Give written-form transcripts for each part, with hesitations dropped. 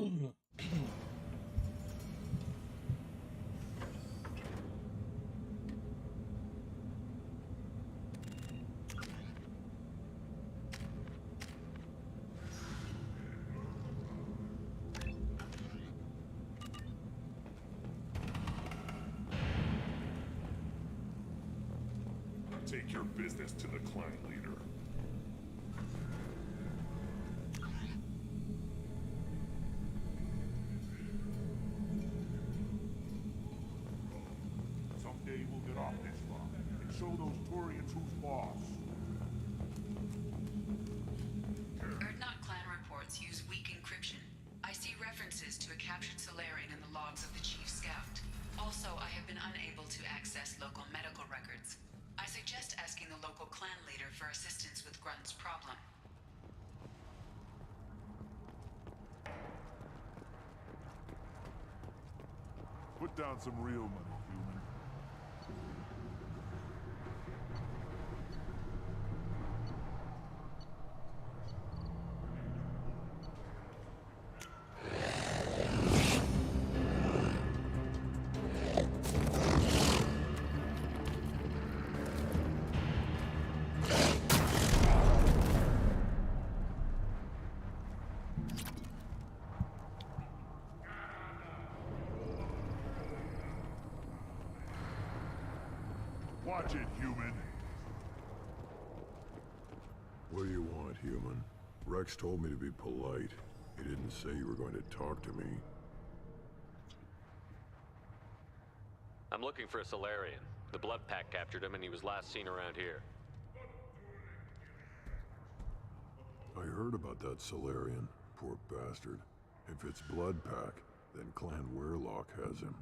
Take your business to the clan leader. Someday we'll get off this rock and show those Turians who's boss. Erdnot clan reports use weak encryption. I see references to a captured Solarian in the logs of the Chief Scout. Also, I have been unable to access local medical records. I suggest asking the local clan leader for assistance with Grunt's problem. Put down some real money, human. Watch it, human. What do you want, human? Rex told me to be polite. He didn't say you were going to talk to me. I'm looking for a Solarian. The Blood Pack captured him and he was last seen around here. I heard about that Solarian. Poor bastard. If it's Blood Pack, then Clan Werelock has him.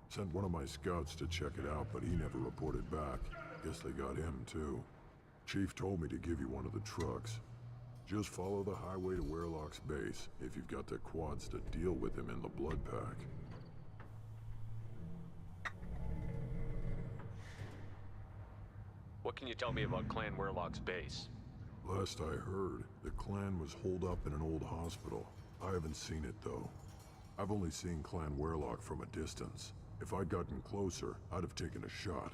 Sent one of my scouts to check it out, but he never reported back. Guess they got him, too. Chief told me to give you one of the trucks. Just follow the highway to Werelock's base, if you've got the quads to deal with him in the Blood Pack. What can you tell me about Clan Werelock's base? Last I heard, the clan was holed up in an old hospital. I haven't seen it, though. I've only seen Clan Werelock from a distance. If I'd gotten closer, I'd have taken a shot.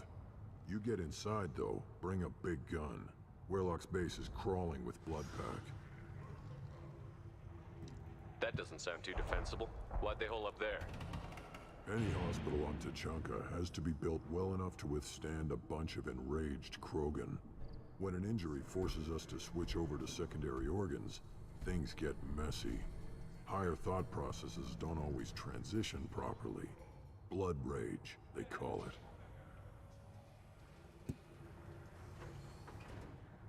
You get inside, though, bring a big gun. Werelock's base is crawling with Blood Pack. That doesn't sound too defensible. Why'd they hole up there? Any hospital on Tuchanka has to be built well enough to withstand a bunch of enraged Krogan. When an injury forces us to switch over to secondary organs, things get messy. Higher thought processes don't always transition properly. Blood rage, they call it.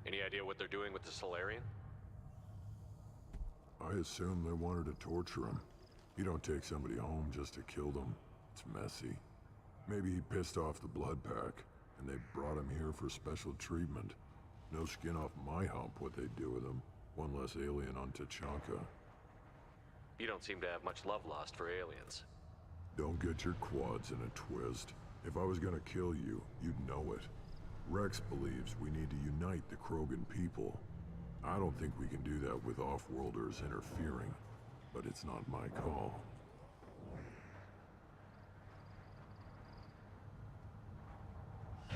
Any idea what they're doing with the Solarian? I assume they wanted to torture him. You don't take somebody home just to kill them. It's messy. Maybe he pissed off the Blood Pack, and they brought him here for special treatment. No skin off my hump what they'd do with him. One less alien on Tuchanka. You don't seem to have much love lost for aliens. Don't get your quads in a twist. If I was gonna kill you, you'd know it. Rex believes we need to unite the Krogan people. I don't think we can do that with off-worlders interfering, but it's not my call.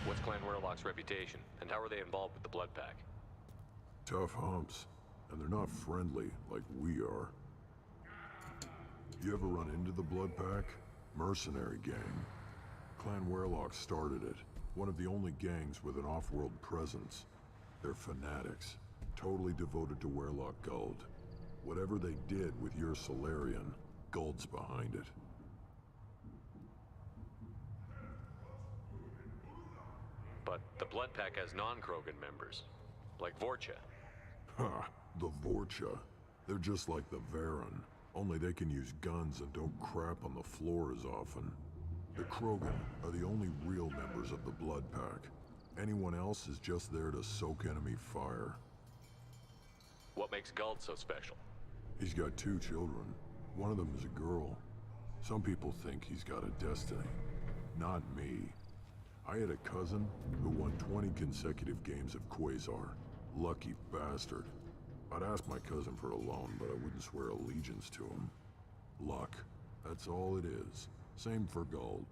What's Clan Werelock's reputation, and how are they involved with the Blood Pack? Tough humps, and they're not friendly like we are. You ever run into the Blood Pack? Mercenary gang. Clan Werelock started it. One of the only gangs with an off-world presence. They're fanatics, totally devoted to Werelock Guld. Whatever they did with your Solarian, Guld's behind it. But the Blood Pack has non-Krogan members, like Vorcha. Ha! The Vorcha. They're just like the Varen, only they can use guns and don't crap on the floor as often. The Krogan are the only real members of the Blood Pack. Anyone else is just there to soak enemy fire. What makes Guld so special? He's got 2 children. One of them is a girl. Some people think he's got a destiny. Not me. I had a cousin who won 20 consecutive games of Quasar. Lucky bastard. I'd ask my cousin for a loan, but I wouldn't swear allegiance to him. Luck. That's all it is. Same for gold.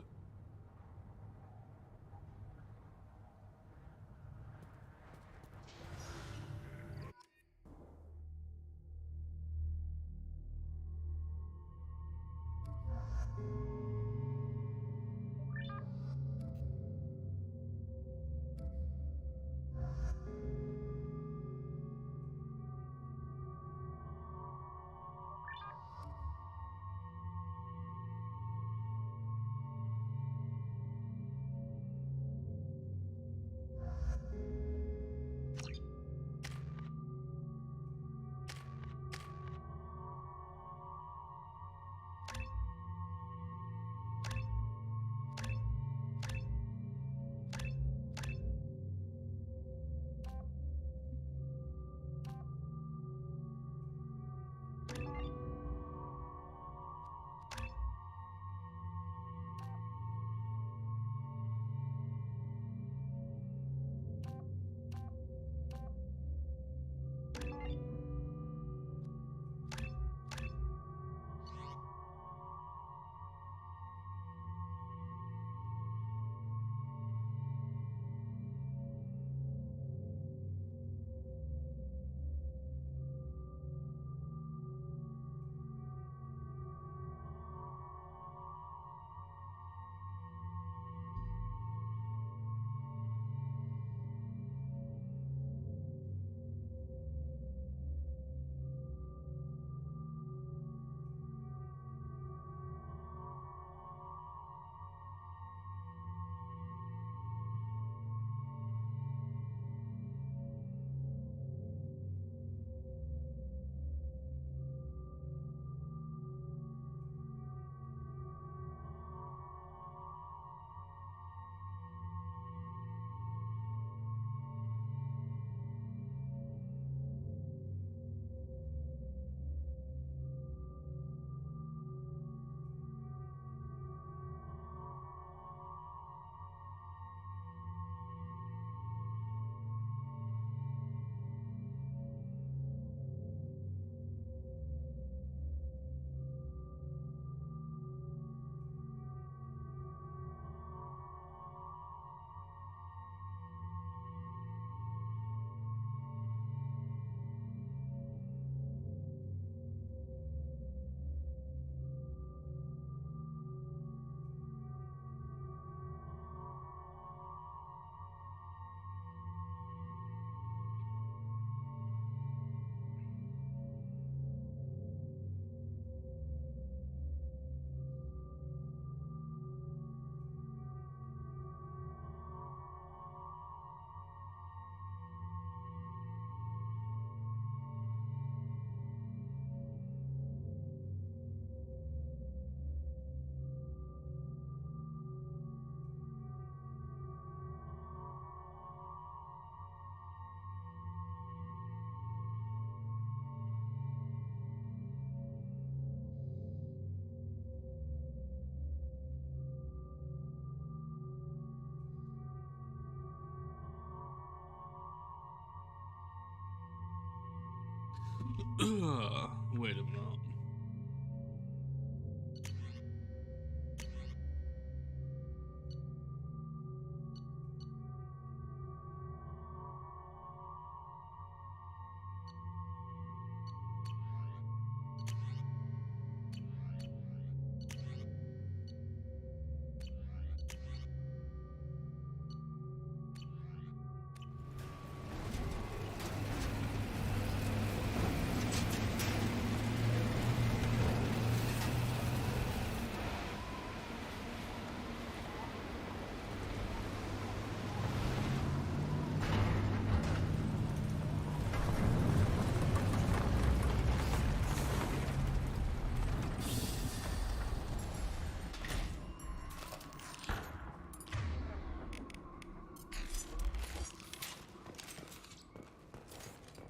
Wait a minute.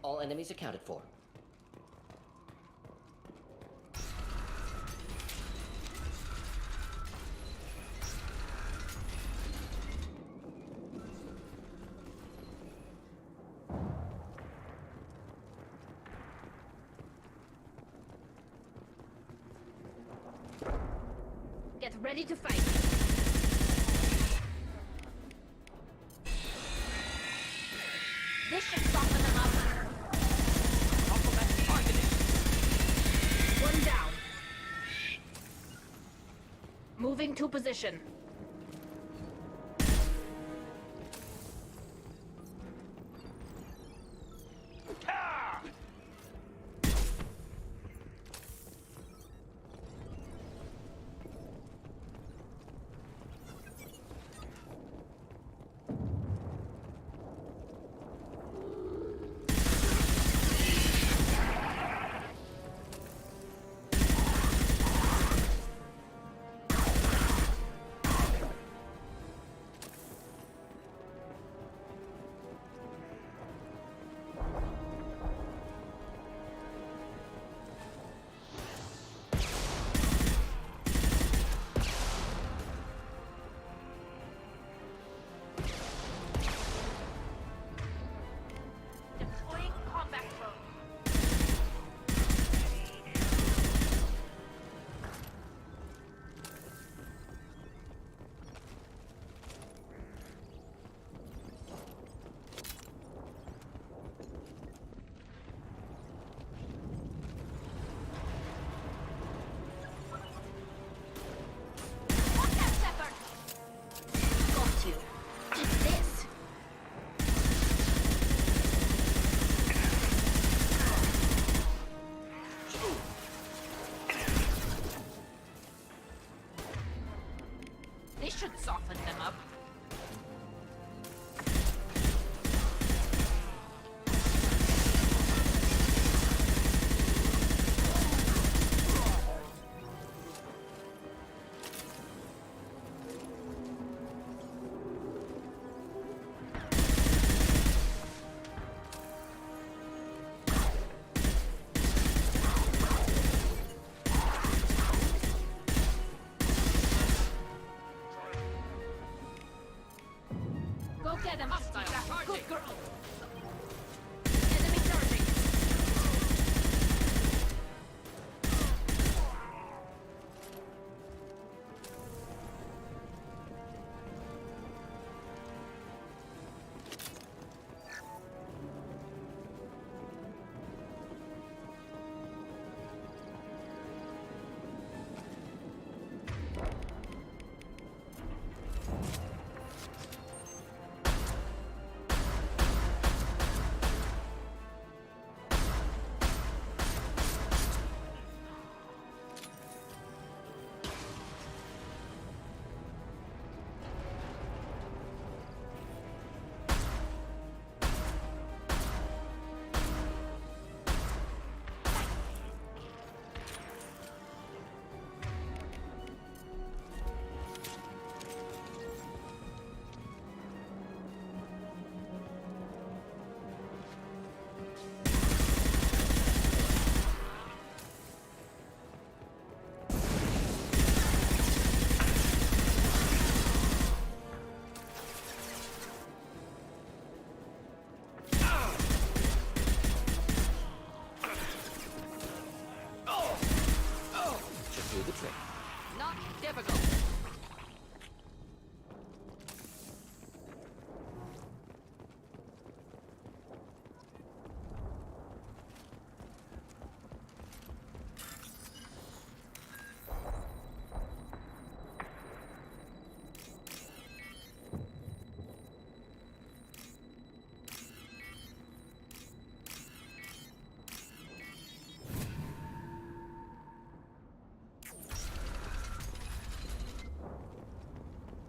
All enemies accounted for. ready to fight. This should soften them up. Complement targeted. One down. Moving to position. Deploying combat mode. Watch out, Shepard! Got you. Take this. This should soften them up. Go get them, hostile. Good girl. Enemy charging. Should do the trick. Not difficult.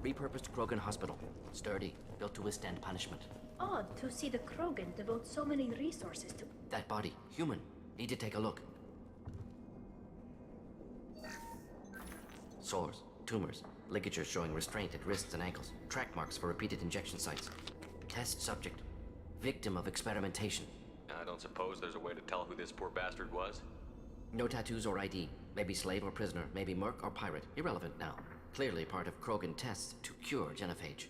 Repurposed Krogan Hospital. Sturdy, built to withstand punishment. Odd to see the Krogan devote so many resources to... That body, human. Need to take a look. Sores, tumors, ligatures showing restraint at wrists and ankles, track marks for repeated injection sites. Test subject. Victim of experimentation. I don't suppose there's a way to tell who this poor bastard was? No tattoos or ID. Maybe slave or prisoner, maybe merc or pirate. Irrelevant now. Clearly part of Krogan tests to cure genophage.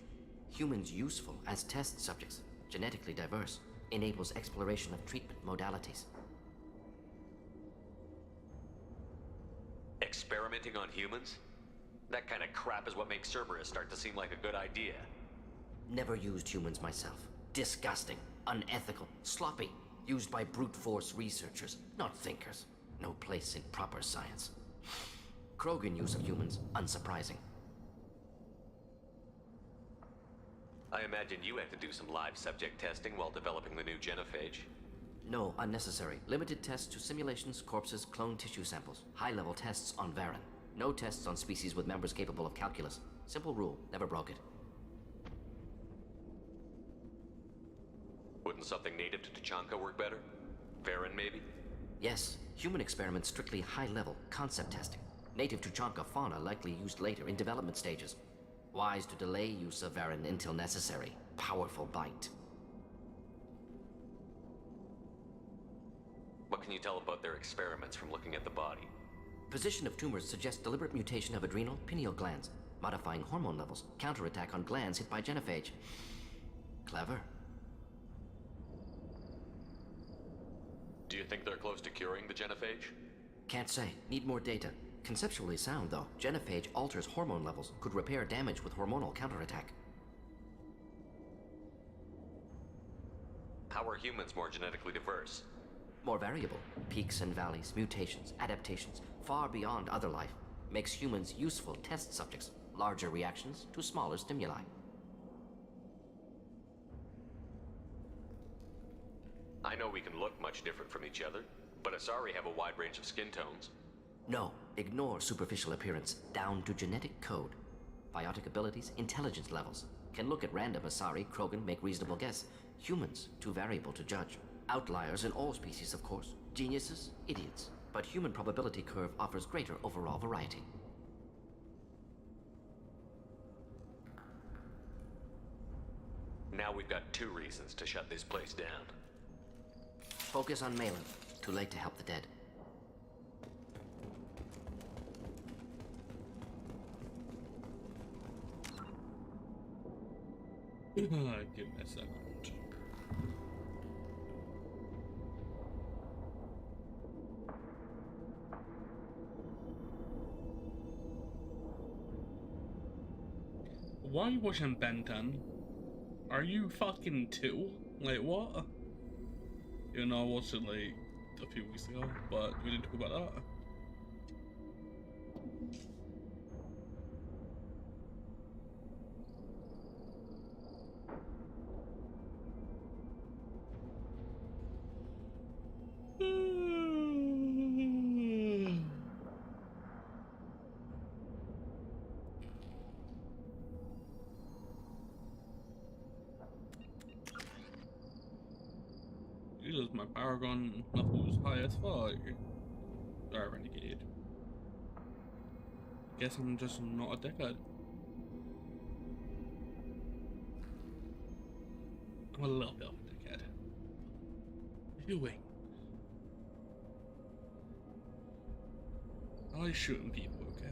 Humans useful as test subjects, genetically diverse, enables exploration of treatment modalities. Experimenting on humans? That kind of crap is what makes Cerberus start to seem like a good idea. Never used humans myself. Disgusting, unethical, sloppy. Used by brute force researchers, not thinkers. No place in proper science. Krogan use of humans, unsurprising. I imagine you had to do some live subject testing while developing the new genophage. No, unnecessary. Limited tests to simulations, corpses, cloned tissue samples. High-level tests on Varen. No tests on species with members capable of calculus. Simple rule, never broke it. Wouldn't something native to Tuchanka work better? Varen, maybe? Yes, human experiments strictly high-level, concept testing. Native Tuchanka fauna likely used later in development stages. Wise to delay use of Varen until necessary. Powerful bite. What can you tell about their experiments from looking at the body? Position of tumors suggests deliberate mutation of adrenal, pineal glands, modifying hormone levels, counterattack on glands hit by genophage. Clever. Do you think they're close to curing the genophage? Can't say. Need more data. Conceptually sound, though. Genophage alters hormone levels, could repair damage with hormonal counterattack. How are humans more genetically diverse? More variable. Peaks and valleys, mutations, adaptations, far beyond other life. Makes humans useful test subjects. Larger reactions to smaller stimuli. I know we can look much different from each other, but Asari have a wide range of skin tones. No, ignore superficial appearance, down to genetic code. Biotic abilities, intelligence levels. Can look at random Asari, Krogan, make reasonable guess. Humans, too variable to judge. Outliers in all species, of course. Geniuses, idiots. But human probability curve offers greater overall variety. Now we've got 2 reasons to shut this place down. Focus on Malin. Too late to help the dead. Give me a second. Why are you watching Ben 10? Are you fucking 2? Like, what? You know, I watched it like a few weeks ago, but we didn't talk about that. Jesus, my power gun level was high as fuck. Sorry, Renegade. Guess I'm just not a dickhead. I'm a little bit of a dickhead. Doing. I like shooting people, okay?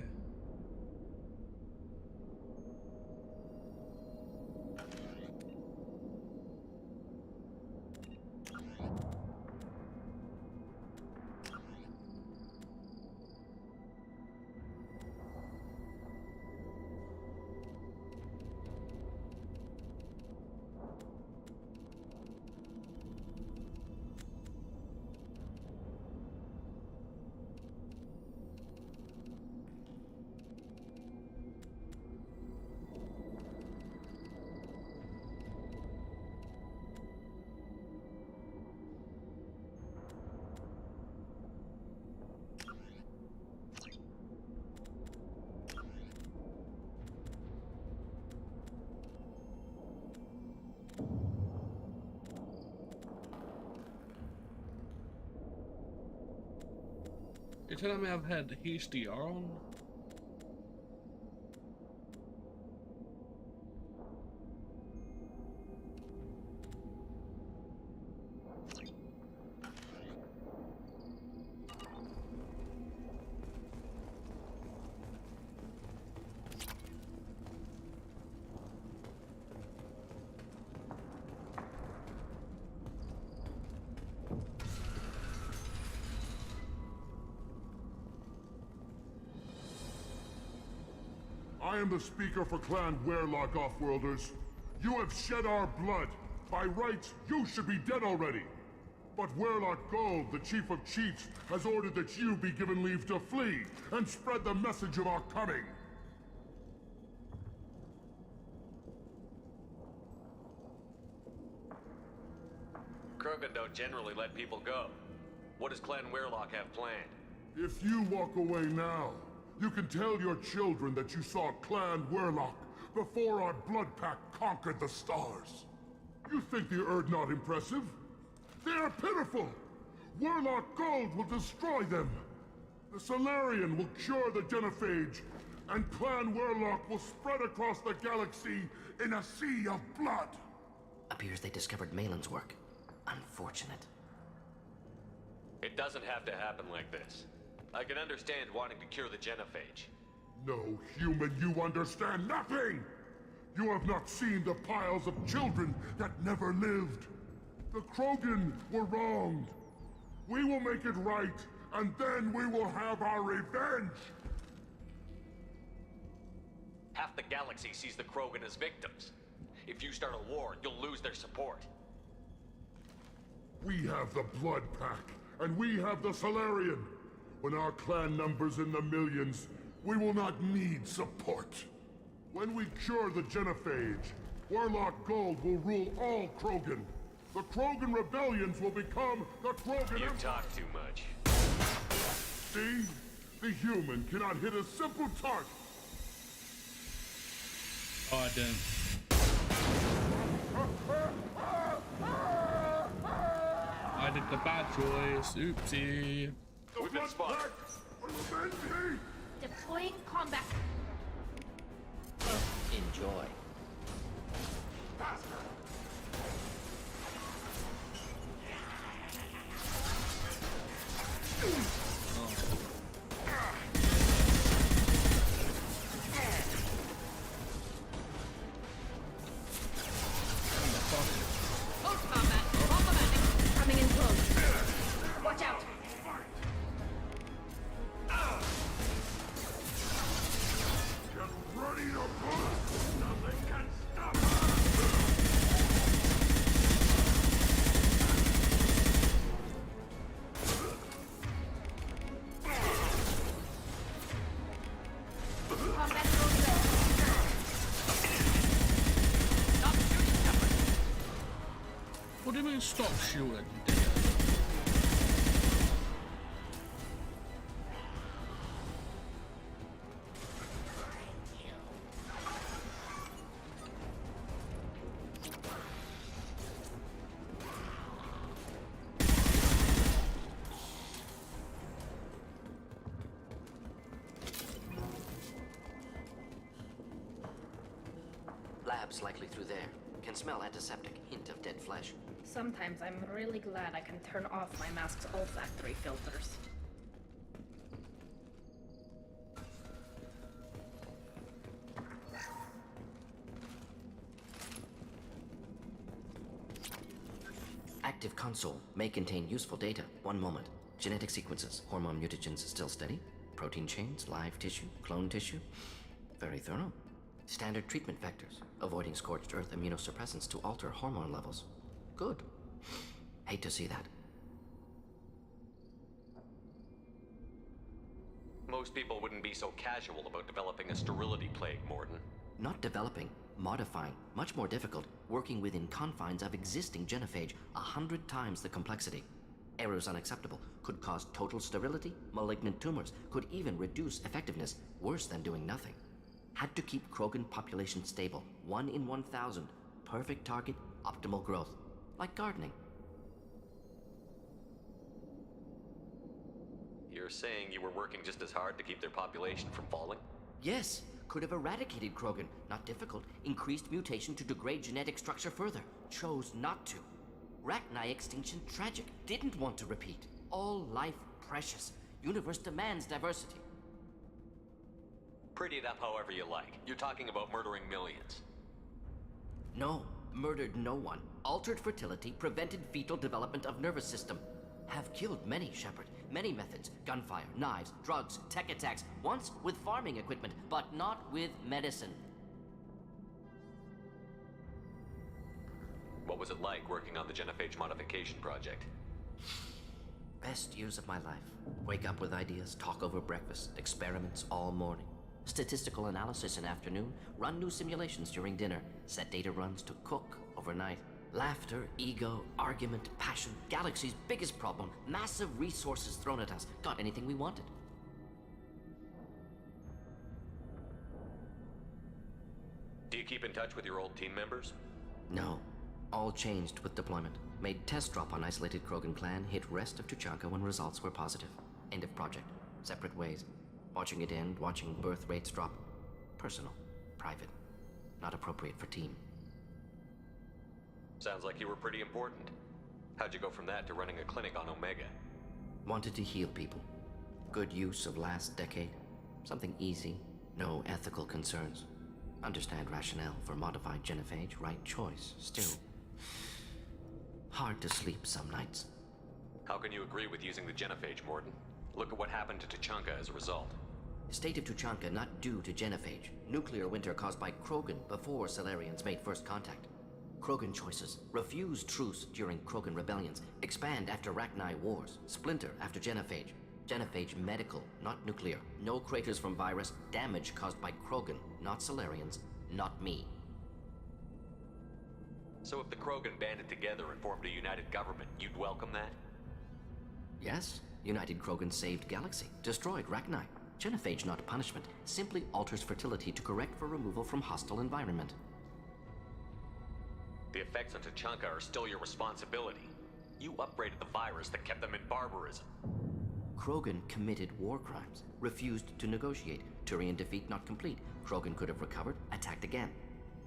You're telling me I've had HDR on? I am the speaker for Clan Werlock, Offworlders. You have shed our blood. By rights, you should be dead already. But Werlock Gold, the Chief of Chiefs, has ordered that you be given leave to flee and spread the message of our coming. Krogan don't generally let people go. What does Clan Werlock have planned? If you walk away now, you can tell your children that you saw Clan Werlock before our Blood Pack conquered the stars. You think the Erd not impressive? They are pitiful! Werlock Gold will destroy them! The Solarian will cure the Genophage, and Clan Werlock will spread across the galaxy in a sea of blood! Appears they discovered Malin's work. Unfortunate. It doesn't have to happen like this. I can understand wanting to cure the Genophage. No, human, you understand nothing! You have not seen the piles of children that never lived. The Krogan were wronged. We will make it right, and then we will have our revenge! Half the galaxy sees the Krogan as victims. If you start a war, you'll lose their support. We have the Blood Pack, and we have the Solarian. When our clan numbers in the millions, we will not need support. When we cure the Genophage, Werlock Gold will rule all Krogan. The Krogan rebellions will become the Krogan You Empire. talk too much. See? The human cannot hit a simple target. Oh, I didn't. I did the bad choice. Oopsie. The We've been Blood spotted. Pack will avenge me! Deploying combat. Enjoy. Close combat. Problematic. Coming in close. Watch out. Get ready to push! Nothing can stop us! Combat mode ready. Stop shooting, Shepard. What do you mean stop shooting? Labs likely through there. Can smell antiseptic, hint of dead flesh. Sometimes I'm really glad I can turn off my mask's olfactory filters. Active console may contain useful data. One moment. Genetic sequences, hormone mutagens still steady. Protein chains, live tissue, clone tissue. Very thorough. Standard treatment vectors, avoiding scorched earth immunosuppressants to alter hormone levels. Good. Hate to see that. Most people wouldn't be so casual about developing a sterility plague, Mordin. Not developing, modifying, much more difficult, working within confines of existing genophage, 100 times the complexity. Errors unacceptable, could cause total sterility, malignant tumors, could even reduce effectiveness, worse than doing nothing. Had to keep Krogan population stable, 1 in 1,000, perfect target, optimal growth, like gardening. You're saying you were working just as hard to keep their population from falling? Yes, could have eradicated Krogan, not difficult, increased mutation to degrade genetic structure further, chose not to. Rachni extinction tragic, didn't want to repeat. All life precious, universe demands diversity. Pretty it up however you like. You're talking about murdering millions. No, murdered no one. Altered fertility, prevented fetal development of nervous system. Have killed many, Shepard. Many methods: gunfire, knives, drugs, tech attacks. Once with farming equipment, but not with medicine. What was it like working on the genophage modification project? Best years of my life. Wake up with ideas, talk over breakfast, experiments all morning. Statistical analysis in afternoon, run new simulations during dinner, set data runs to cook overnight. Laughter, ego, argument, passion, galaxy's biggest problem, massive resources thrown at us. Got anything we wanted. Do you keep in touch with your old team members? No. All changed with deployment. Made test drop on isolated Krogan clan, hit rest of Tuchanka when results were positive. End of project. Separate ways. Watching it end, watching birth rates drop. Personal. Private. Not appropriate for team. Sounds like you were pretty important. How'd you go from that to running a clinic on Omega? Wanted to heal people. Good use of last decade. Something easy. No ethical concerns. Understand rationale for modified genophage, right choice. Still, hard to sleep some nights. How can you agree with using the genophage, Mordin? Look at what happened to Tuchanka as a result. State of Tuchanka not due to genophage. Nuclear winter caused by Krogan before Salarians made first contact. Krogan choices. Refuse truce during Krogan rebellions. Expand after Rachni wars. Splinter after genophage. Genophage medical, not nuclear. No craters from virus. Damage caused by Krogan, not Salarians, not me. So if the Krogan banded together and formed a united government, you'd welcome that? Yes. United Krogan saved Galaxy. Destroyed Rachni. Genophage not punishment. Simply alters fertility to correct for removal from hostile environment. The effects on Tuchanka are still your responsibility. You upgraded the virus that kept them in barbarism. Krogan committed war crimes, refused to negotiate. Turian defeat not complete. Krogan could have recovered, attacked again.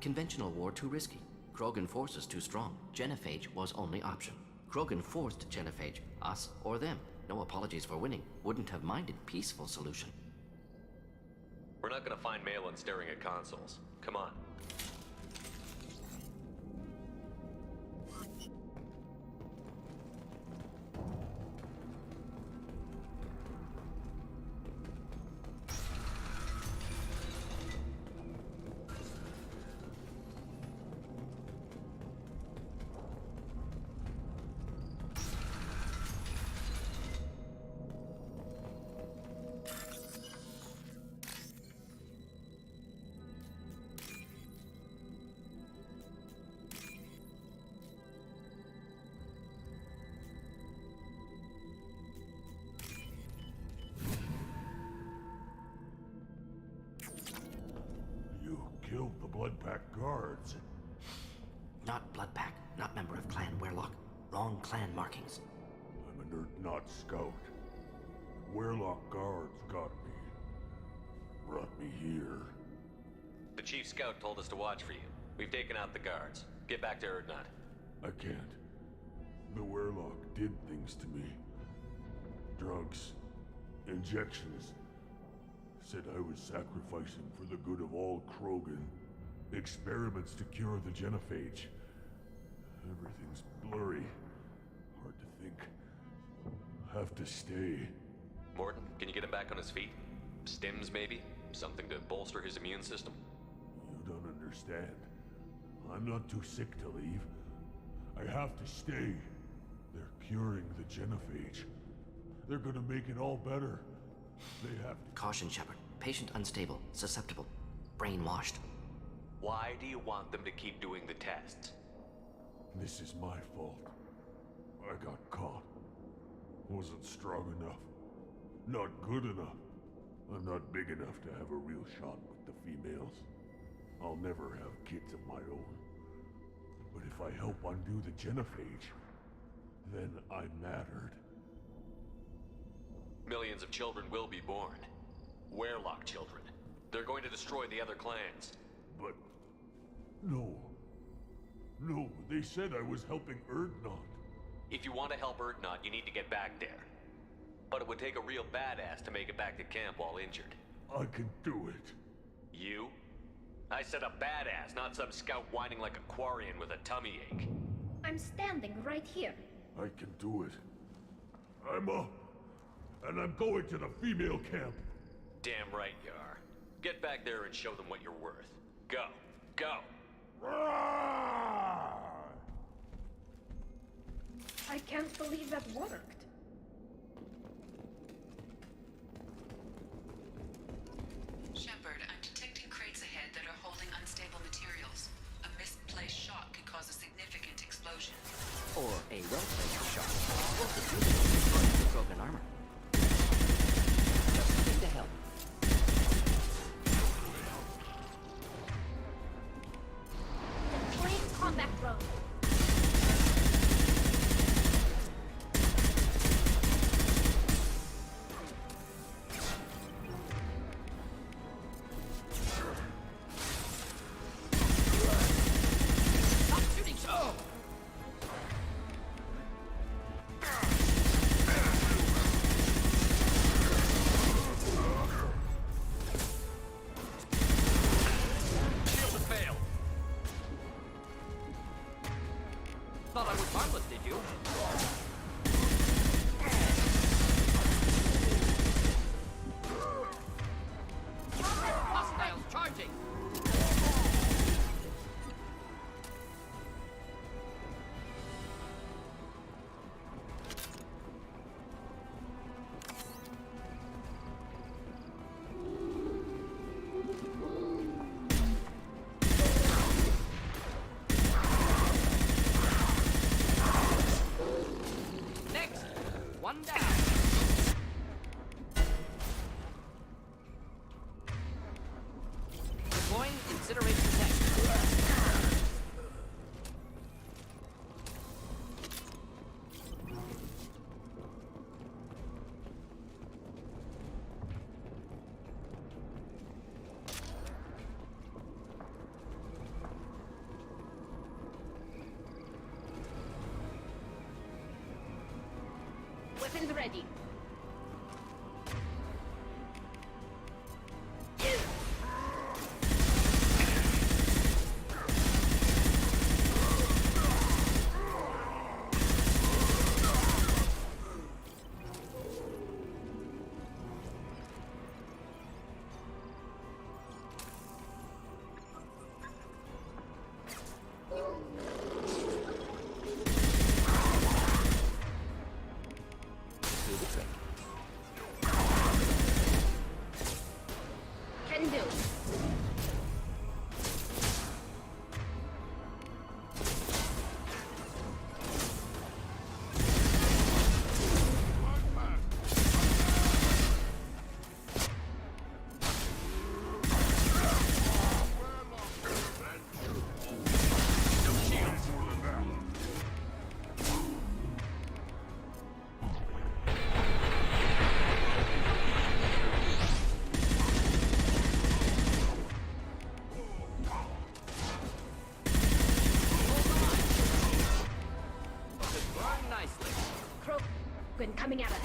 Conventional war too risky. Krogan forces too strong. Genophage was only option. Krogan forced genophage, us or them. No apologies for winning. Wouldn't have minded peaceful solution. We're not gonna find Malin staring at consoles. Come on. You killed the Bloodpack guards. Not Bloodpack, not member of Clan Werlock. Wrong clan markings. I'm an Urdnot scout. Werlock guards got me. Brought me here. The chief scout told us to watch for you. We've taken out the guards. Get back to Urdnot. I can't. The Werlock did things to me. Drugs. Injections. Said I was sacrificing for the good of all Krogan. Experiments to cure the genophage. Everything's blurry. Hard to think. Have to stay. Mordin, can you get him back on his feet? Stims, maybe? Something to bolster his immune system? You don't understand. I'm not too sick to leave. I have to stay. They're curing the genophage. They're gonna make it all better. They have to. Caution, Shepard. Patient unstable, susceptible, brainwashed. Why do you want them to keep doing the tests? This is my fault. I got caught. Wasn't strong enough. Not good enough. I'm not big enough to have a real shot with the females. I'll never have kids of my own. But if I help undo the genophage, then I mattered. Millions of children will be born. Werlock children. They're going to destroy the other clans. But... no. No, they said I was helping Urdnot. If you want to help Urdnot, you need to get back there. But it would take a real badass to make it back to camp while injured. I can do it. You? I said a badass, not some scout whining like a Quarian with a tummy ache. I'm standing right here. I can do it. I'm a and I'm going to the female camp. Damn right you are. Get back there and show them what you're worth. Go. Go. I can't believe that worked. Shepard, I'm detecting crates ahead that are holding unstable materials. A misplaced shot could cause a significant explosion. Or a well-placed shot. Both of these will destroy the Krogan armor. Just something to help. Deploying combat drone. Stop shooting! Oh! Shield has failed. Thought I was harmless, did you? Hostiles charging! Next! One down! Deploying incineration tech. Weapons ready. Do the trick. Can do. Burn nicely. Krogan coming at us.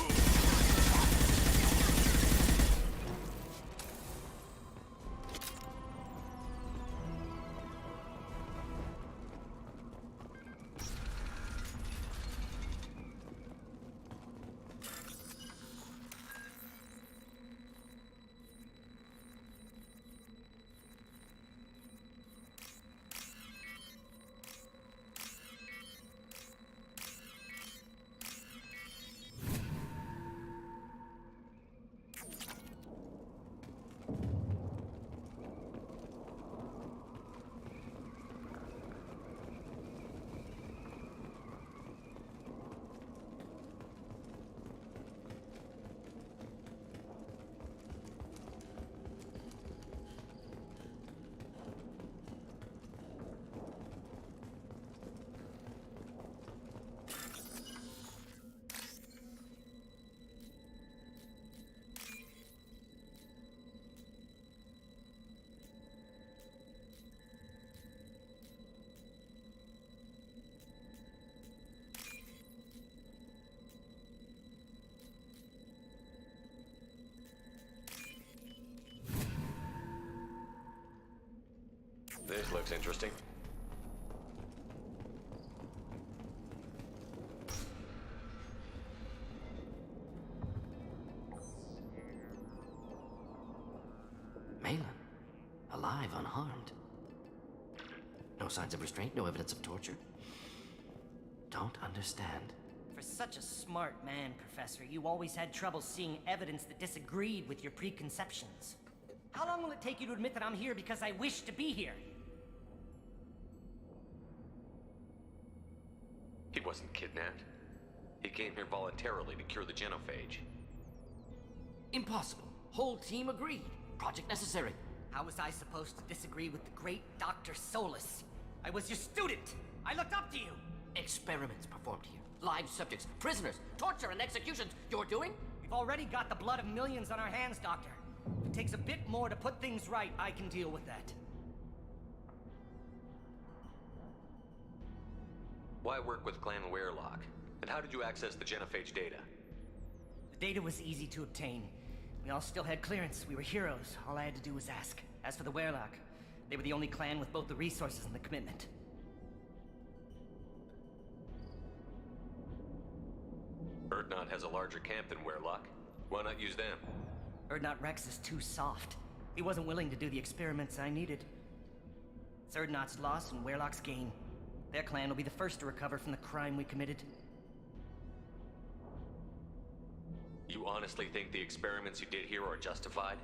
This looks interesting. Malin, alive, unharmed. No signs of restraint, no evidence of torture. Don't understand. For such a smart man, Professor, you always had trouble seeing evidence that disagreed with your preconceptions. How long will it take you to admit that I'm here because I wish to be here? He wasn't kidnapped. He came here voluntarily to cure the genophage. Impossible. Whole team agreed. Project necessary. How was I supposed to disagree with the great Dr. Solus? I was your student! I looked up to you! Experiments performed here. Live subjects, prisoners, torture and executions. You're doing? We've already got the blood of millions on our hands, Doctor. If it takes a bit more to put things right, I can deal with that. Why work with Clan Weirlock? And how did you access the genophage data? The data was easy to obtain. We all still had clearance. We were heroes. All I had to do was ask. As for the Weirlock, they were the only clan with both the resources and the commitment. Urdnot has a larger camp than Weirlock. Why not use them? Urdnot Rex is too soft. He wasn't willing to do the experiments I needed. It's Urdnot's loss and Weirlock's gain. Their clan will be the first to recover from the crime we committed. You honestly think the experiments you did here are justified?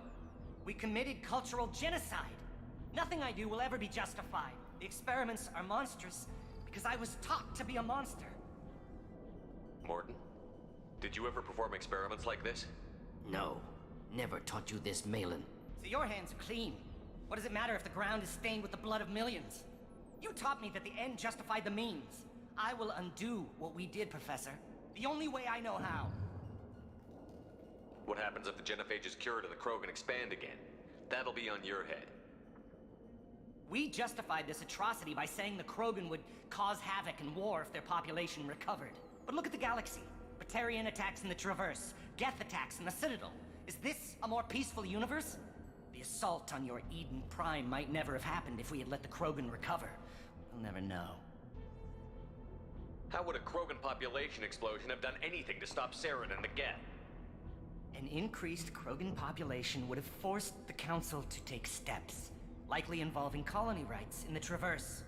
We committed cultural genocide. Nothing I do will ever be justified. The experiments are monstrous because I was taught to be a monster. Morton, did you ever perform experiments like this? No. Never taught you this, Malin. So your hands are clean. What does it matter if the ground is stained with the blood of millions? You taught me that the end justified the means. I will undo what we did, Professor. The only way I know how. What happens if the genophage is cured and the Krogan expand again? That'll be on your head. We justified this atrocity by saying the Krogan would cause havoc and war if their population recovered. But look at the galaxy. Batarian attacks in the Traverse, Geth attacks in the Citadel. Is this a more peaceful universe? The assault on your Eden Prime might never have happened if we had let the Krogan recover. We'll never know. How would a Krogan population explosion have done anything to stop Saren and the Geth? An increased Krogan population would have forced the Council to take steps, likely involving colony rights in the Traverse.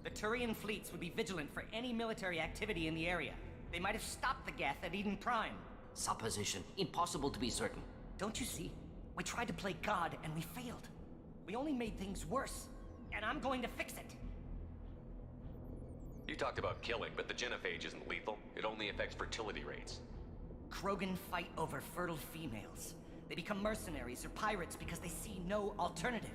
The Turian fleets would be vigilant for any military activity in the area. They might have stopped the Geth at Eden Prime. Supposition. Impossible to be certain. Don't you see? We tried to play God and we failed. We only made things worse. And I'm going to fix it. You talked about killing, but the genophage isn't lethal. It only affects fertility rates. Krogan fight over fertile females. They become mercenaries or pirates because they see no alternative.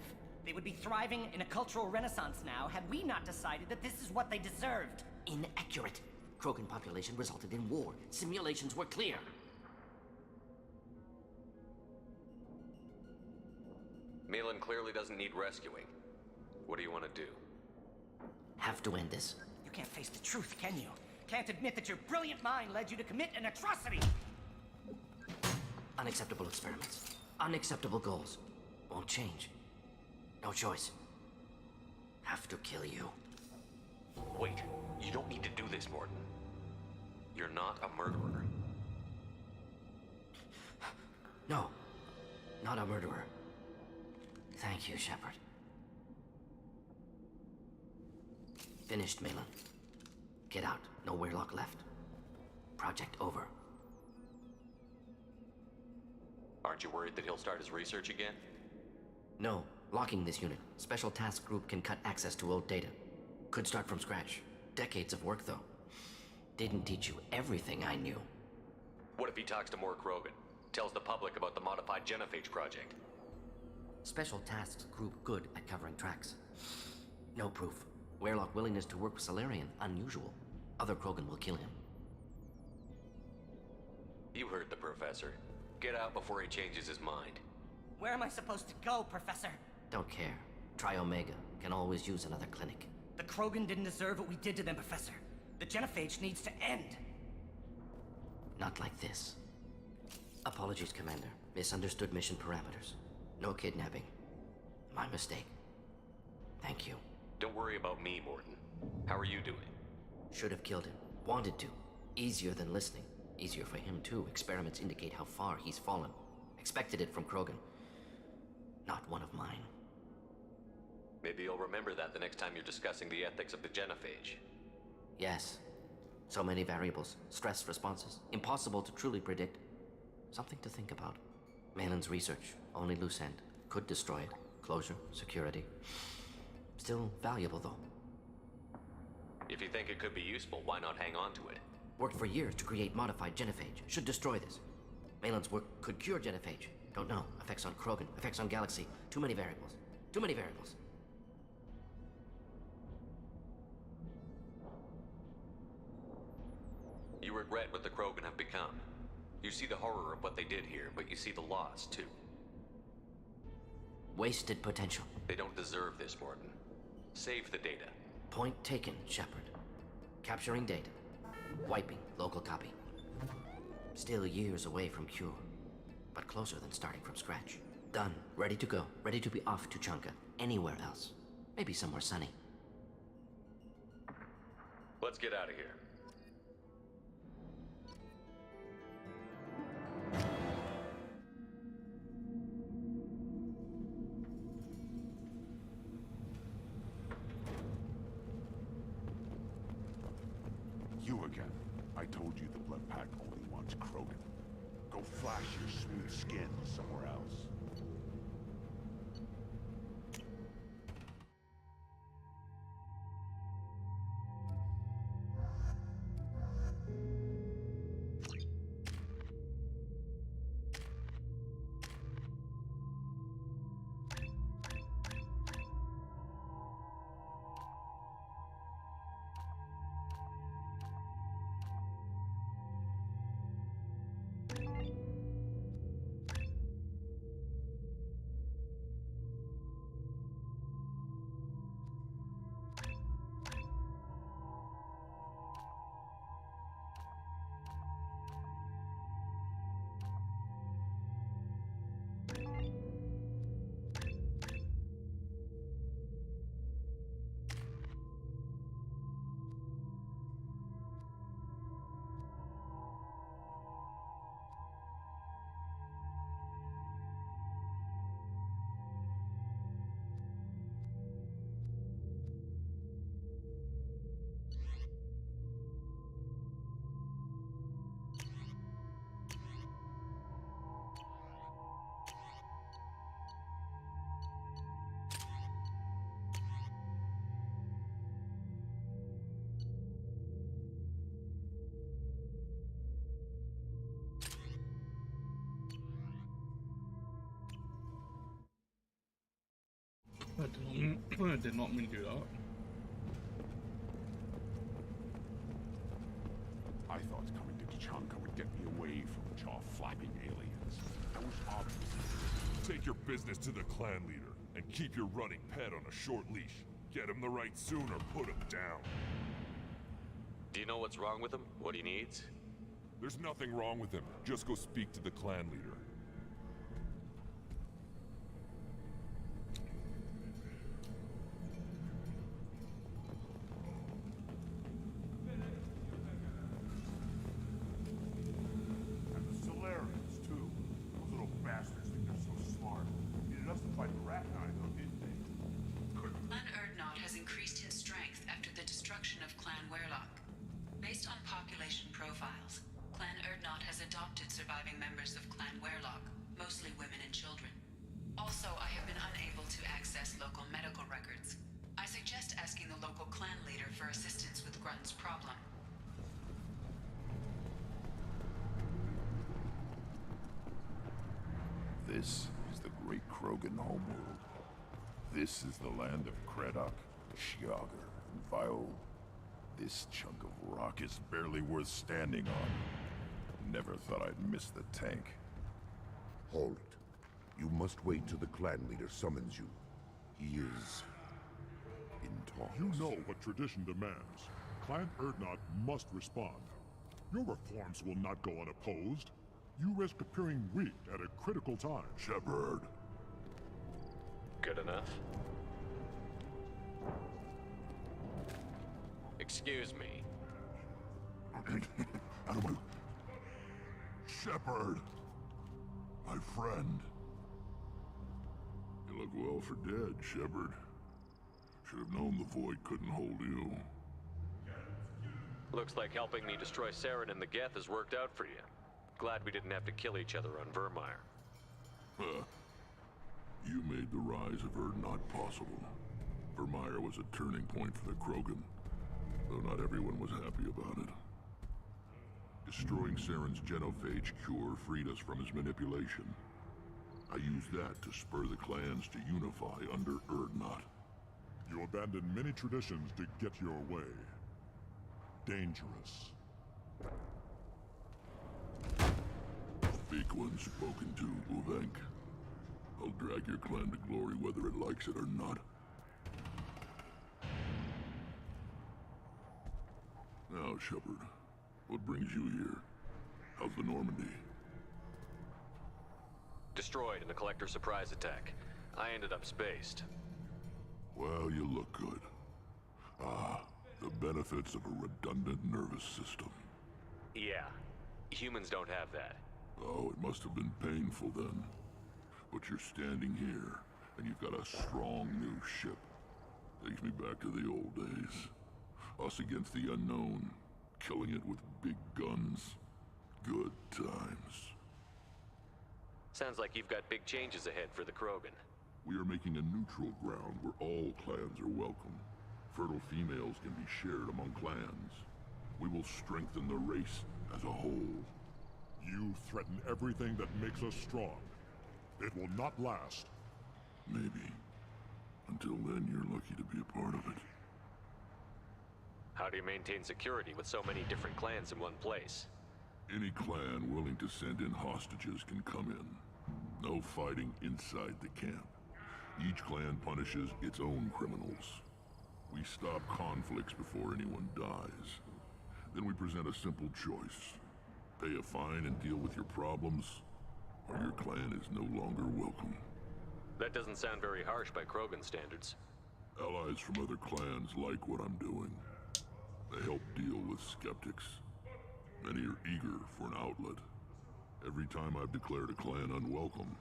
They would be thriving in a cultural renaissance now had we not decided that this is what they deserved. Inaccurate. Krogan population resulted in war. Simulations were clear. Malin clearly doesn't need rescuing. What do you want to do? Have to end this. You can't face the truth, can you? Can't admit that your brilliant mind led you to commit an atrocity! Unacceptable experiments. Unacceptable goals. Won't change. No choice. Have to kill you. Wait, you don't need to do this, Morton. You're not a murderer. No. Not a murderer. Thank you, Shepard. Finished, Malin. Get out. No Weirlock left. Project over. Aren't you worried that he'll start his research again? No. Locking this unit. Special Task Group can cut access to old data. Could start from scratch. Decades of work, though. Didn't teach you everything I knew. What if he talks to more Krogan? Tells the public about the modified genophage project? Special Tasks Group good at covering tracks. No proof. Weirlock willingness to work with Salarian, unusual. Other Krogan will kill him. You heard the Professor. Get out before he changes his mind. Where am I supposed to go, Professor? Don't care. Try Omega. Can always use another clinic. The Krogan didn't deserve what we did to them, Professor. The genophage needs to end. Not like this. Apologies, Commander. Misunderstood mission parameters. No kidnapping. My mistake. Thank you. Don't worry about me, Morton. How are you doing? Should have killed him. Wanted to. Easier than listening. Easier for him, too. Experiments indicate how far he's fallen. Expected it from Krogan. Not one of mine. Maybe you'll remember that the next time you're discussing the ethics of the genophage. Yes. So many variables, stress responses, impossible to truly predict. Something to think about. Malin's research, only loose end. Could destroy it. Closure, security. Still valuable, though. If you think it could be useful, why not hang on to it? Worked for years to create modified genophage. Should destroy this. Malin's work could cure genophage. Don't know. Effects on Krogan, effects on Galaxy. Too many variables. Too many variables. You regret what the Krogan have become. You see the horror of what they did here, but you see the loss, too. Wasted potential. They don't deserve this, Morton. Save the data. Point taken, Shepard. Capturing data. Wiping local copy. Still years away from cure, but closer than starting from scratch. Done. Ready to go. Ready to be off to Chunka. Anywhere else. Maybe somewhere sunny. Let's get out of here. You again. I told you the Blood Pack only wants Krogan. Go flash your smooth skin somewhere else. I did not mean to do that. I thought coming to Tuchanka would get me away from jaw-flapping aliens. That was obvious. Take your business to the clan leader, and keep your running pet on a short leash. Get him the right soon or put him down. Do you know what's wrong with him? What he needs? There's nothing wrong with him. Just go speak to the clan leader. And the Solarians, too. Those little bastards think they're so smart. Needed us to fight the Rachni, though, didn't they? Clan Urdnot has increased in strength after the destruction of Clan Werlock. Based on population profiles, Clan Urdnot has adopted surviving members of Clan Werlock, mostly women and children. Also, I have been unable to access local medical records. I suggest asking the local clan leader for assistance with Grunt's problem. This is the great Krogan homeworld. This is the land of Kredok, Shiagar, and Viol. This chunk of rock is barely worth standing on. Never thought I'd miss the tank. Halt. You must wait till the clan leader summons you. He is in talks. You know what tradition demands. Clan Urdnot must respond. Your reforms will not go unopposed. You risk appearing weak at a critical time. Shepard. Good enough. Excuse me. Shepard. My friend. You look well for dead, Shepard. Should have known the Void couldn't hold you. Looks like helping me destroy Saren and the Geth has worked out for you. Glad we didn't have to kill each other on Vermeer. Huh. You made the rise of Urdnot possible. Vermeer was a turning point for the Krogan, though not everyone was happy about it. Destroying Saren's genophage cure freed us from his manipulation. I used that to spur the clans to unify under Urdnot. You abandoned many traditions to get your way. Dangerous. Big one spoken to, Uvenk. I'll drag your clan to glory whether it likes it or not. Now, Shepard, what brings you here? How's the Normandy? Destroyed in a Collector surprise attack. I ended up spaced. Well, you look good. Ah, the benefits of a redundant nervous system. Yeah. Humans don't have that. Oh, it must have been painful then. But you're standing here, and you've got a strong new ship. Takes me back to the old days. Us against the unknown, killing it with big guns. Good times. Sounds like you've got big changes ahead for the Krogan. We are making a neutral ground where all clans are welcome. Fertile females can be shared among clans. We will strengthen the race as a whole. You threaten everything that makes us strong. It will not last. Maybe. Until then, you're lucky to be a part of it. How do you maintain security with so many different clans in one place? Any clan willing to send in hostages can come in. No fighting inside the camp. Each clan punishes its own criminals. We stop conflicts before anyone dies. Then we present a simple choice. Pay a fine and deal with your problems, or your clan is no longer welcome. That doesn't sound very harsh by Krogan standards. Allies from other clans like what I'm doing. They help deal with skeptics. Many are eager for an outlet. Every time I've declared a clan unwelcome,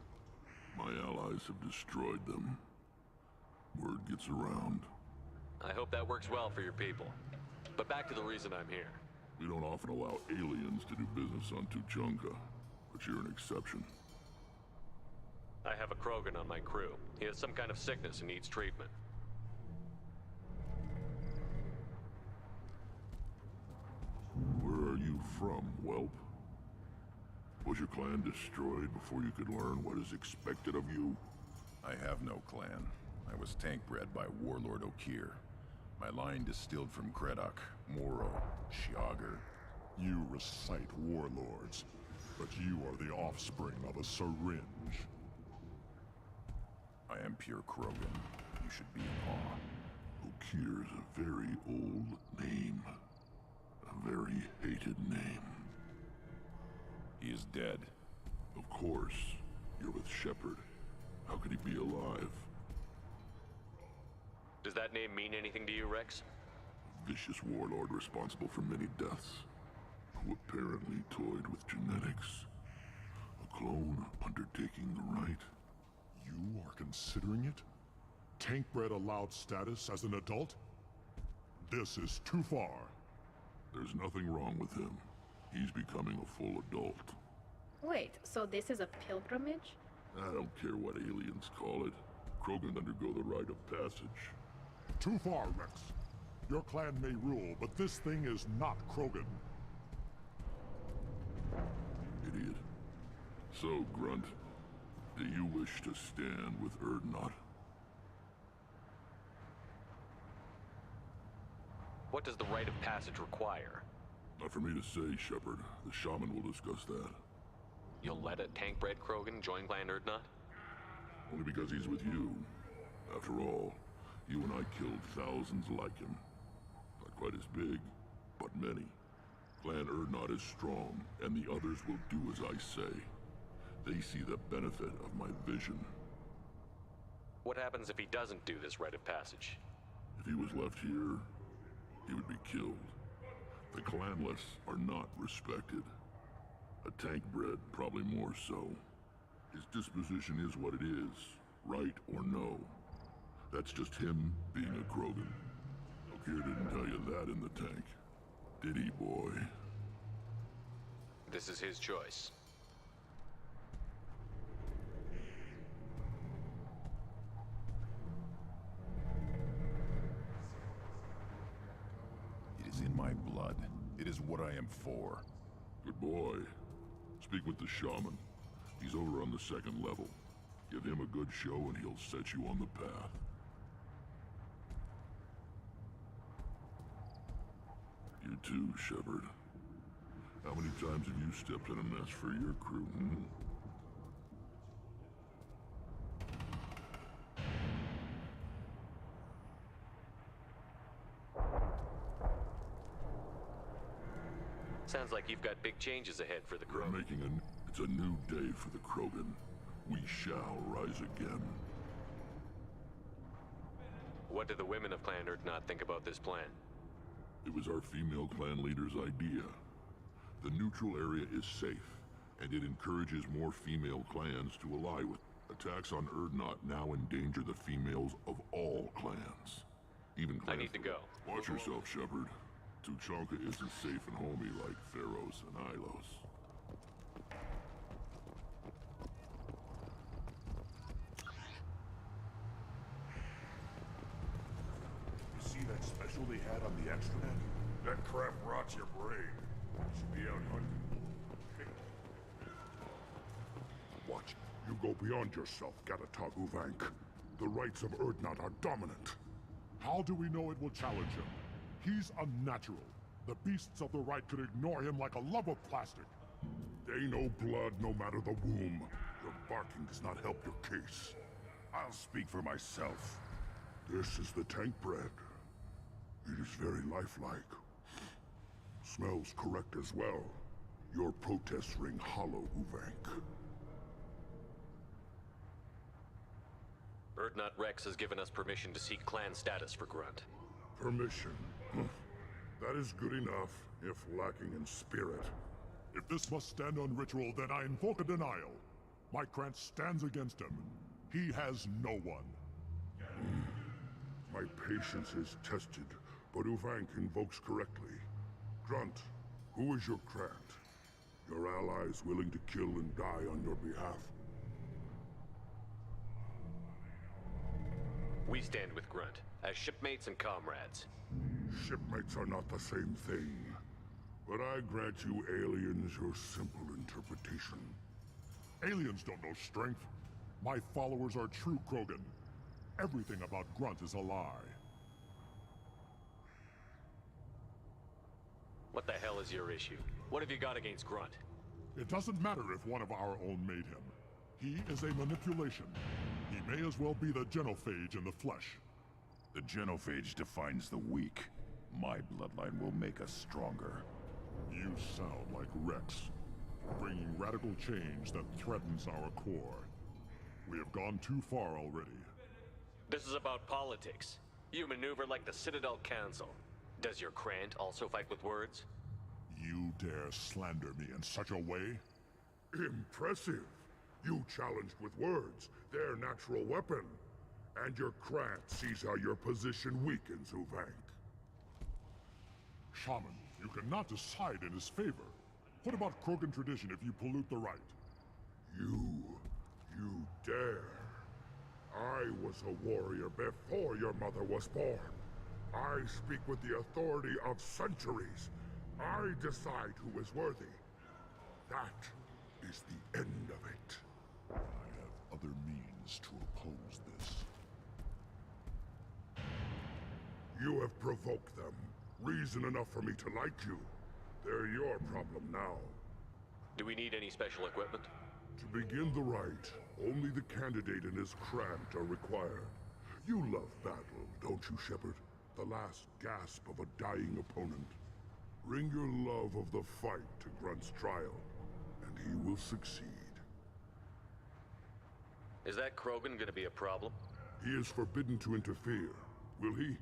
my allies have destroyed them. Word gets around. I hope that works well for your people. But back to the reason I'm here. We don't often allow aliens to do business on Tuchanka, but you're an exception. I have a Krogan on my crew. He has some kind of sickness and needs treatment. Where are you from, whelp? Was your clan destroyed before you could learn what is expected of you? I have no clan. I was tank bred by Warlord Okeer. My line distilled from Kredok, Moro, Shiagar. You recite warlords, but you are the offspring of a syringe. I am pure Krogan. You should be in awe. Okeer is a very old name. A very hated name. He is dead. Of course. You're with Shepard. How could he be alive? Does that name mean anything to you, Rex? A vicious warlord responsible for many deaths, who apparently toyed with genetics. A clone undertaking the right. You are considering it? Tank-bred allowed status as an adult? This is too far. There's nothing wrong with him. He's becoming a full adult. Wait, so this is a pilgrimage? I don't care what aliens call it. Krogan undergo the rite of passage. Too far, Rex. Your clan may rule, but this thing is not Krogan. Idiot. So, Grunt, do you wish to stand with Urdnot? What does the rite of passage require? Not for me to say, Shepard. The shaman will discuss that. You'll let a tank-bred Krogan join Clan Urdnot? Only because he's with you. After all, you and I killed thousands like him. Not quite as big, but many. Clan Urdnot is strong, and the others will do as I say. They see the benefit of my vision. What happens if he doesn't do this rite of passage? If he was left here, he would be killed. The clanless are not respected. A tank-bred, probably more so. His disposition is what it is, right or no. That's just him being a Krogan. Okeer didn't tell you that in the tank. Did he, boy? This is his choice. It is in my blood. It is what I am for. Good boy. Speak with the shaman. He's over on the second level. Give him a good show and he'll set you on the path. You too, Shepard. How many times have you stepped in a mess for your crew, hmm? Sounds like you've got big changes ahead for the We're Krogan. it's a new day for the Krogan. We shall rise again. What do the women of Clan Urdnot think about this plan? It was our female clan leader's idea. The neutral area is safe, and it encourages more female clans to ally with. Attacks on Urdnot now endanger the females of all clans. Even clans. I need to go. Watch yourself, Shepard. Tuchanka isn't safe and homey like Theros and Ilos. You see that special they had on the extranet? That crap rots your brain. You should be out hunting. Watch. You go beyond yourself, Gatatog Uvank. The rights of Urdnot are dominant. How do we know it will challenge him? He's unnatural. The beasts of the right could ignore him like a lump of plastic. They know blood no matter the womb. Your barking does not help your case. I'll speak for myself. This is the tank bread. It is very lifelike. Smells correct as well. Your protests ring hollow, Uvank. Urdnot Rex has given us permission to seek clan status for Grunt. Permission. That is good enough, if lacking in spirit. If this must stand on ritual, then I invoke a denial. My Krantz stands against him. He has no one. My patience is tested, but Uvank invokes correctly. Grunt, who is your Krant? Your allies willing to kill and die on your behalf? We stand with Grunt, as shipmates and comrades. Shipmates are not the same thing. But I grant you aliens your simple interpretation. Aliens don't know strength. My followers are true Krogan. Everything about Grunt is a lie. What the hell is your issue? What have you got against Grunt? It doesn't matter if one of our own made him. He is a manipulation. He may as well be the genophage in the flesh. The genophage defines the weak. My bloodline will make us stronger. You sound like Rex, bringing radical change that threatens our core. We have gone too far already. This is about politics. You maneuver like the Citadel Council. Does your Krant also fight with words? You dare slander me in such a way? Impressive. You challenged with words, their natural weapon. And your Krant sees how your position weakens, Uvank. Shaman, you cannot decide in his favor. What about Krogan tradition if you pollute the rite? You dare. I was a warrior before your mother was born. I speak with the authority of centuries. I decide who is worthy. That is the end of it. I have other means to oppose this. You have provoked them. Reason enough for me to like you. They're your problem now. Do we need any special equipment? To begin the rite, only the candidate and his Krant are required. You love battle, don't you, Shepard? The last gasp of a dying opponent. Bring your love of the fight to Grunt's trial, and he will succeed. Is that Krogan gonna be a problem? He is forbidden to interfere, will he?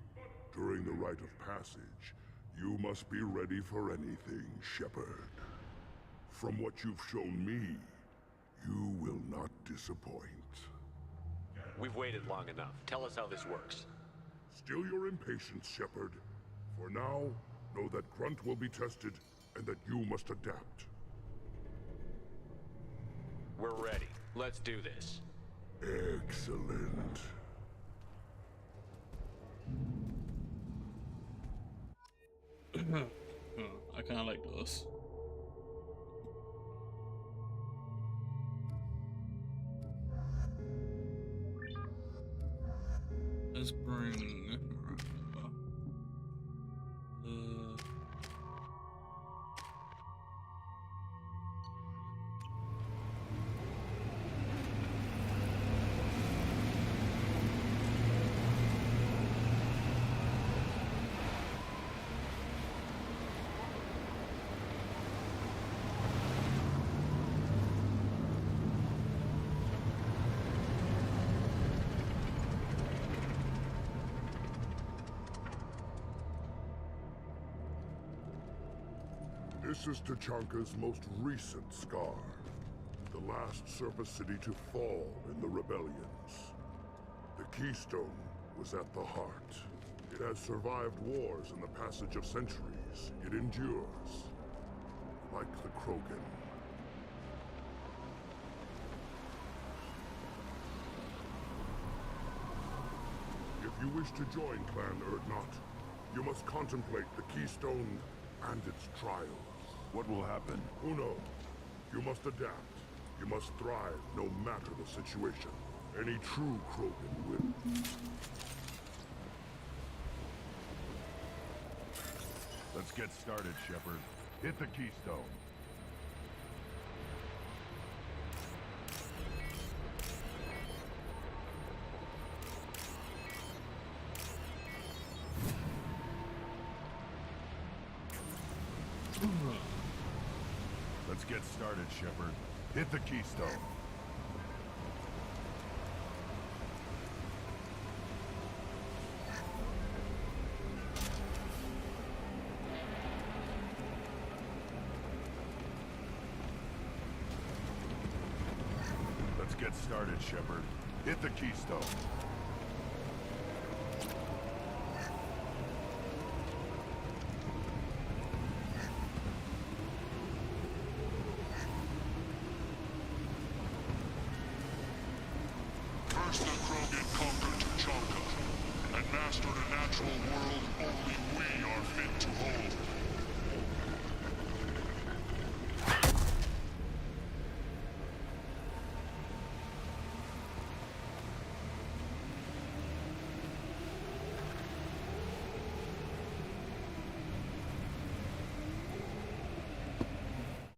During the rite of passage, you must be ready for anything, Shepard. From what you've shown me, you will not disappoint. We've waited long enough. Tell us how this works. Still your impatience, Shepard. For now, know that Grunt will be tested, and that you must adapt. We're ready. Let's do this. Excellent. I kind of like those. Let's bring Miranda. This is Tachanka's most recent scar. The last surface city to fall in the rebellions. The Keystone was at the heart. It has survived wars and the passage of centuries. It endures. Like the Krogan. If you wish to join Clan Urdnot, you must contemplate the Keystone and its trials. What will happen? Who knows? You must adapt. You must thrive no matter the situation. Any true Krogan will. Let's get started, Shepard. Hit the Keystone. Let's get started, Shepard. Hit the Keystone. Let's get started, Shepard. Hit the Keystone. First the Krogan conquered Tachanka, and mastered a natural world only we are fit to hold.